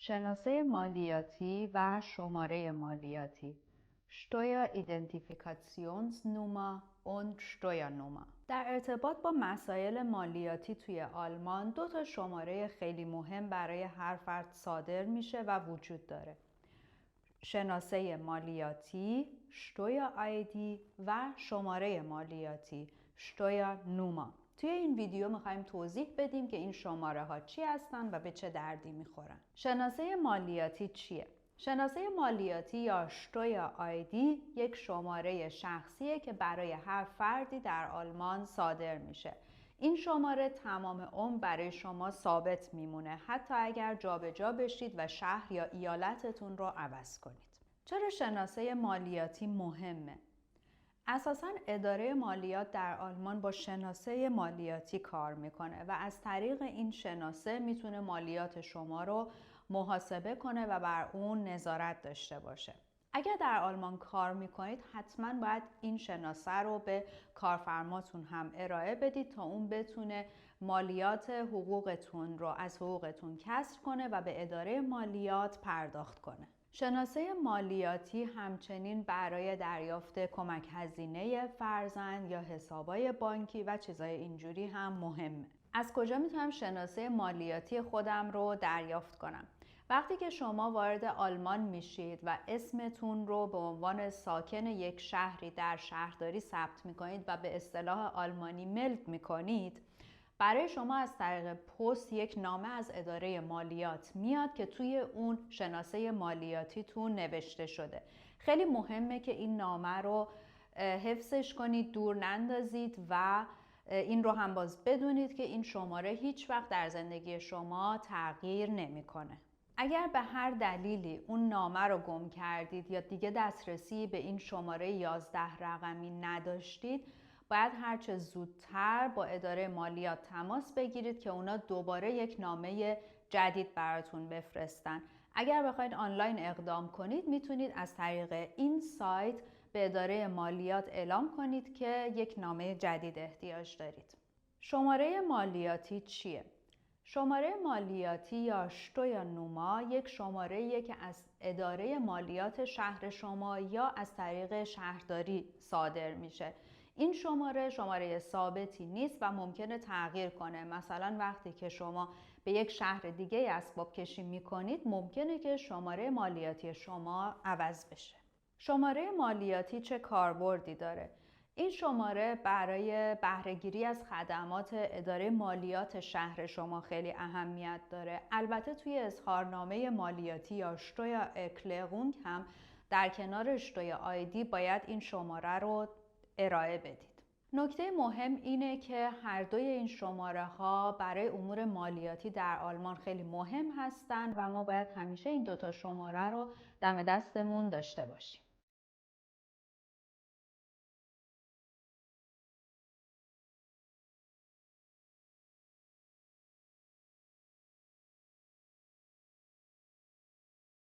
شناسه مالیاتی و شماره مالیاتی Steueridentifikationsnummer und Steuernummer. در ارتباط با مسائل مالیاتی توی آلمان دو تا شماره خیلی مهم برای هر فرد صادر میشه و وجود داره. شناسه مالیاتی Steuer-ID و شماره مالیاتی Steuernummer. توی این ویدیو میخوایم توضیح بدیم که این شماره ها چی هستن و به چه دردی میخورن. شناسه مالیاتی چیه؟ شناسه مالیاتی یا Steuer-ID یک شماره شخصیه که برای هر فردی در آلمان صادر میشه. این شماره تمام عمر برای شما ثابت میمونه، حتی اگر جابجا بشید و شهر یا ایالتتون رو عوض کنید. چرا شناسه مالیاتی مهمه؟ اساساً اداره مالیات در آلمان با شناسه مالیاتی کار میکنه و از طریق این شناسه میتونه مالیات شما رو محاسبه کنه و بر اون نظارت داشته باشه. اگر در آلمان کار میکنید حتما باید این شناسه رو به کارفرماتون هم ارائه بدید تا اون بتونه مالیات حقوقتون رو از حقوقتون کسر کنه و به اداره مالیات پرداخت کنه. شناسه مالیاتی همچنین برای دریافت کمک هزینه فرزند یا حسابای بانکی و چیزای اینجوری هم مهمه. از کجا میتونم شناسه مالیاتی خودم رو دریافت کنم؟ وقتی که شما وارد آلمان میشید و اسمتون رو به عنوان ساکن یک شهری در شهرداری ثبت میکنید و به اصطلاح آلمانی ملد میکنید، برای شما از طریق پست یک نامه از اداره مالیات میاد که توی اون شناسه مالیاتیتون نوشته شده. خیلی مهمه که این نامه رو حفظش کنید، دور نندازید و این رو هم باز بدونید که این شماره هیچ وقت در زندگی شما تغییر نمیکنه. اگر به هر دلیلی اون نامه رو گم کردید یا دیگه دسترسی به این شماره 11 رقمی نداشتید، باید هرچه زودتر با اداره مالیات تماس بگیرید که اونا دوباره یک نامه جدید براتون بفرستن. اگر بخواید آنلاین اقدام کنید میتونید از طریق این سایت به اداره مالیات اعلام کنید که یک نامه جدید احتیاج دارید. شماره مالیاتی چیه؟ شماره مالیاتی یا Steuernummer یک شماره‌ایه که از اداره مالیات شهر شما یا از طریق شهرداری صادر میشه. این شماره ثابتی نیست و ممکنه تغییر کنه. مثلا وقتی که شما به یک شهر دیگه اسباب کشی میکنید ممکنه که شماره مالیاتی شما عوض بشه. شماره مالیاتی چه کاربردی داره؟ این شماره برای بهره‌گیری از خدمات اداره مالیات شهر شما خیلی اهمیت داره. البته توی اظهارنامه مالیاتی یا Steuererklärung هم در کنار Steuer-ID باید این شماره رو ارائه بدید. نکته مهم اینه که هر دوی این شماره ها برای امور مالیاتی در آلمان خیلی مهم هستن و ما باید همیشه این دوتا شماره رو دم دستمون داشته باشیم.